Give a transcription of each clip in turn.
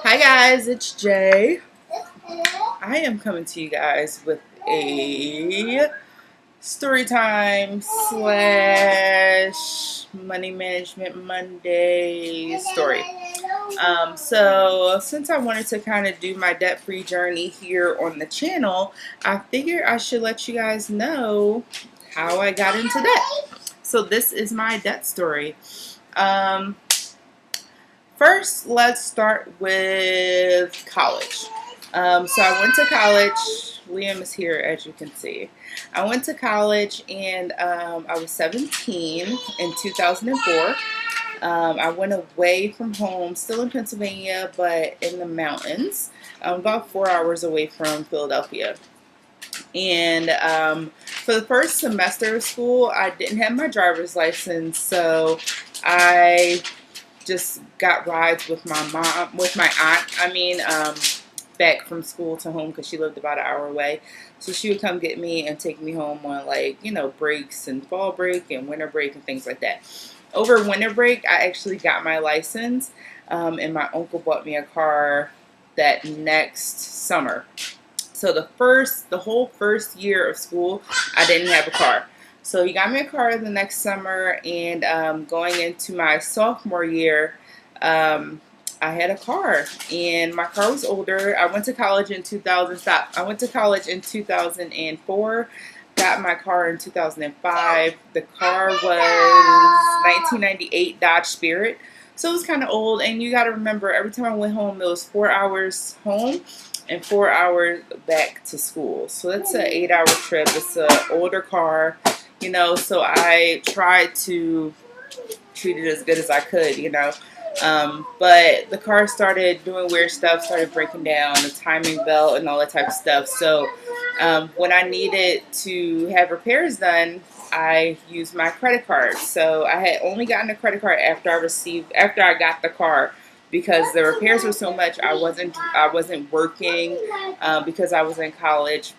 Hi guys, it's Jay. I am coming to you guys with a story time slash money management Monday story. So since I wanted to kind of do my debt-free journey here on the channel, I figured I should let you guys know how I got into debt. So this is my debt story. Um, First, let's start with college. So I went to college. Liam is here, as you can see. I went to college, and I was 17 in 2004. I went away from home, still in Pennsylvania, but in the mountains, about 4 hours away from Philadelphia. And for the first semester of school, I didn't have my driver's license, so I just got rides with my mom, with my aunt. Back from school to home because she lived about an hour away. So she would come get me and take me home on breaks and fall break and winter break and things like that. Over winter break, I actually got my license, and my uncle bought me a car that next summer. So the whole first year of school, I didn't have a car. So he got me a car the next summer, and going into my sophomore year, I had a car, and my car was older. I went to college in 2000. Stop. I went to college in 2004. Got my car in 2005. The car was 1998 Dodge Spirit, so it was kind of old. And you got to remember, every time I went home, it was 4 hours home and 4 hours back to school. So that's an 8-hour trip. It's an older car. So I tried to treat it as good as I could, but the car started doing weird stuff, started breaking down, the timing belt and all that type of stuff. So when I needed to have repairs done, I used my credit card. So I had only gotten a credit card after I got the car, because the repairs were so much. I wasn't working because I was in college.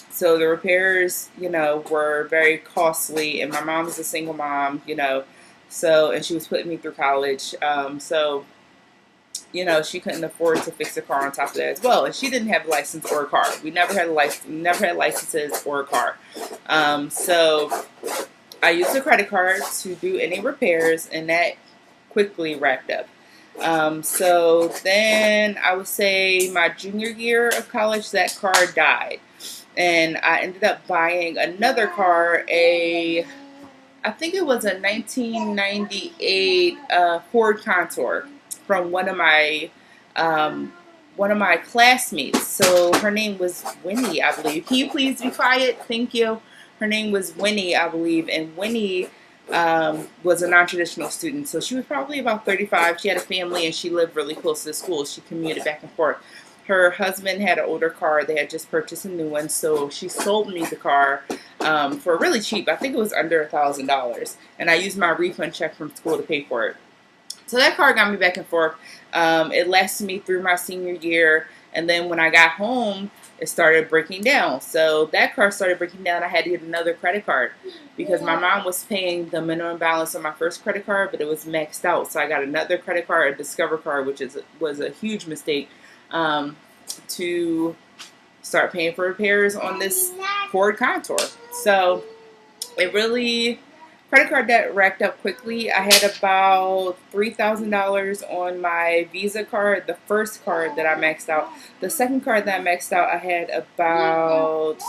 So the repairs, were very costly, and my mom was a single mom, and she was putting me through college. She couldn't afford to fix a car on top of that as well, and she didn't have a license or a car. We never had licenses or a car. So I used a credit card to do any repairs, and that quickly wrapped up. So then I would say my junior year of college, that car died. And I ended up buying another car, I think it was a 1998 Ford Contour from one of my classmates. So her name was Winnie, I believe. Can you please be quiet? Thank you. Her name was Winnie, I believe, and Winnie was a non-traditional student. So she was probably about 35. She had a family, and she lived really close to the school. She commuted back and forth. Her husband had an older car. They had just purchased a new one, so she sold me the car for really cheap. I think it was under $1,000, and I used my refund check from school to pay for it. So that car got me back and forth. It lasted me through my senior year, and then when I got home, it started breaking down. So that car started breaking down. I had to get another credit card because my mom was paying the minimum balance on my first credit card, but it was maxed out. So I got another credit card, a Discover card, which was a huge mistake, to start paying for repairs on this Ford Contour. So credit card debt racked up quickly. I had about $3,000 on my Visa card, the first card that I maxed out. The second card that I maxed out, I had about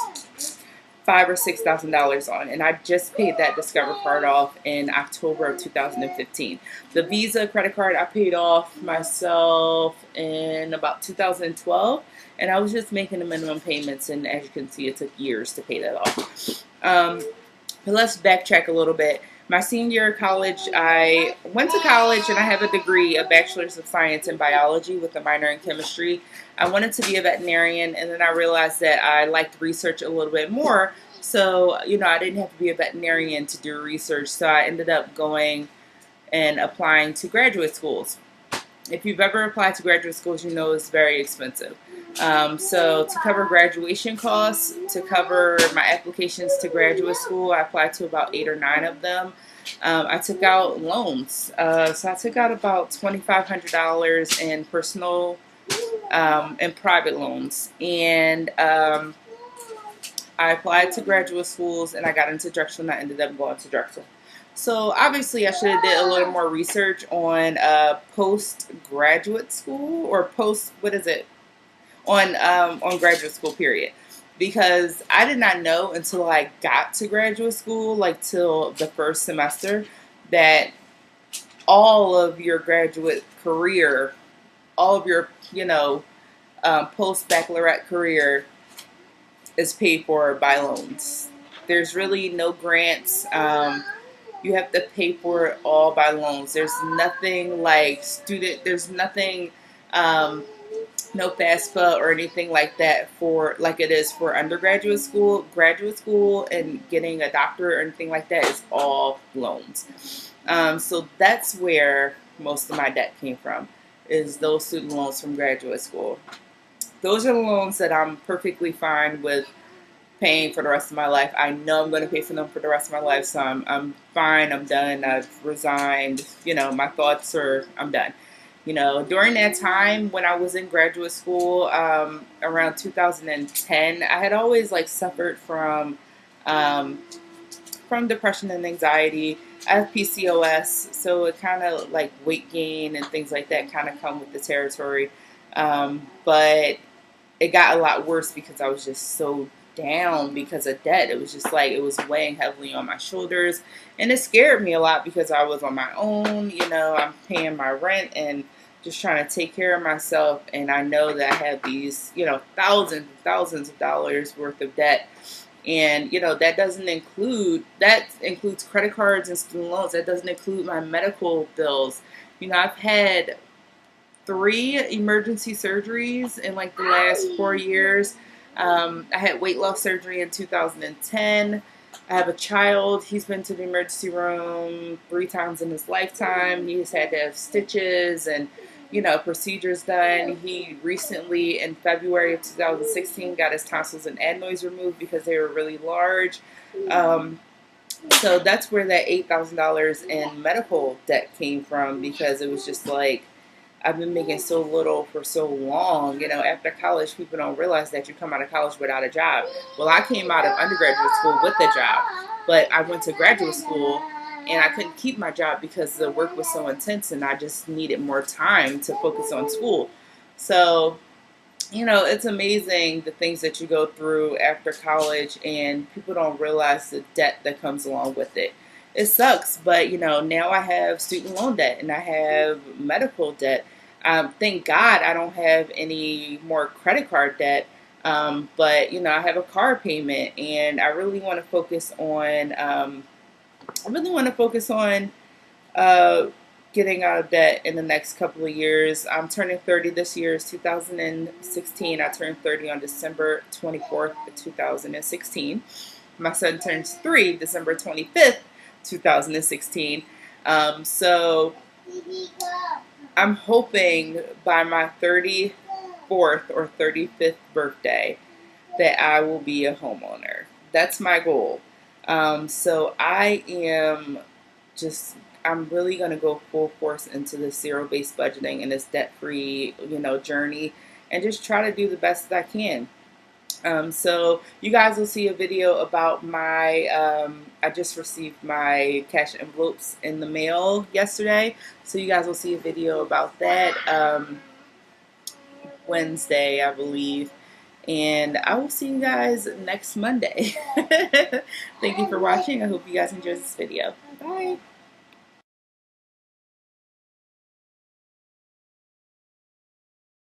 $5,000 or $6,000 on, and I just paid that Discover card off in October of 2015. The Visa credit card I paid off myself in about 2012, and I was just making the minimum payments, and as you can see, it took years to pay that off. But let's backtrack a little bit. My senior year of college, I went to college and I have a degree, a bachelor's of science in biology with a minor in chemistry. I wanted to be a veterinarian, and then I realized that I liked research a little bit more. So, I didn't have to be a veterinarian to do research. So I ended up going and applying to graduate schools. If you've ever applied to graduate schools, you know it's very expensive. So to cover graduation costs, to cover my applications to graduate school, I applied to about 8 or 9 of them. I took out loans. So I took out about $2,500 in personal and private loans. And I applied to graduate schools and I got into Drexel and I ended up going to Drexel. So obviously I should have did a little more research on postgraduate school or post, what is it, on graduate school period, because I did not know until I got to graduate school, like till the first semester, that all of your graduate career, all of your post baccalaureate career is paid for by loans. There's really no grants. You have to pay for it all by loans. There's nothing like student. There's nothing. No FAFSA or anything like that for like it is for undergraduate school, graduate school, and getting a doctorate or anything like that is all loans. So that's where most of my debt came from, is those student loans from graduate school. Those are the loans that I'm perfectly fine with paying for the rest of my life. I know I'm going to pay for them for the rest of my life, so I'm fine. I'm done. I've resigned. My thoughts are, I'm done. During that time when I was in graduate school, around 2010, I had always like suffered from depression and anxiety. I have PCOS, so it kind of like weight gain and things like that kind of come with the territory. But it got a lot worse because I was just so down because of debt. It was just like it was weighing heavily on my shoulders, and it scared me a lot because I was on my own. I'm paying my rent and just trying to take care of myself, and I know that I have these thousands and thousands of dollars worth of debt. And that includes credit cards and student loans. That doesn't include my medical bills. I've had 3 emergency surgeries in like the last 4 years. I had weight loss surgery in 2010. I have a child. He's been to the emergency room 3 times in his lifetime. He's had to have stitches and procedures done. He recently, in February of 2016, got his tonsils and adenoids removed because they were really large. So that's where that $8,000 in medical debt came from, because it was just like, I've been making so little for so long. After college, people don't realize that you come out of college without a job. Well, I came out of undergraduate school with a job, but I went to graduate school and I couldn't keep my job because the work was so intense and I just needed more time to focus on school. So, it's amazing the things that you go through after college, and people don't realize the debt that comes along with it. It sucks, but now I have student loan debt and I have medical debt. Thank God I don't have any more credit card debt. But I have a car payment, and I really want to focus on. Uh, Getting out of debt in the next couple of years. I'm turning 30 this year. It's 2016. I turned 30 on December 24th, 2016. My son turns 3 December 25th, 2016. So I'm hoping by my 34th or 35th birthday that I will be a homeowner. That's my goal. So I'm really going to go full force into this zero-based budgeting and this debt-free, journey, and just try to do the best that I can. So you guys will see a video about I just received my cash envelopes in the mail yesterday. So you guys will see a video about that Wednesday, I believe. And I will see you guys next Monday. Thank you for watching. I hope you guys enjoyed this video. Bye.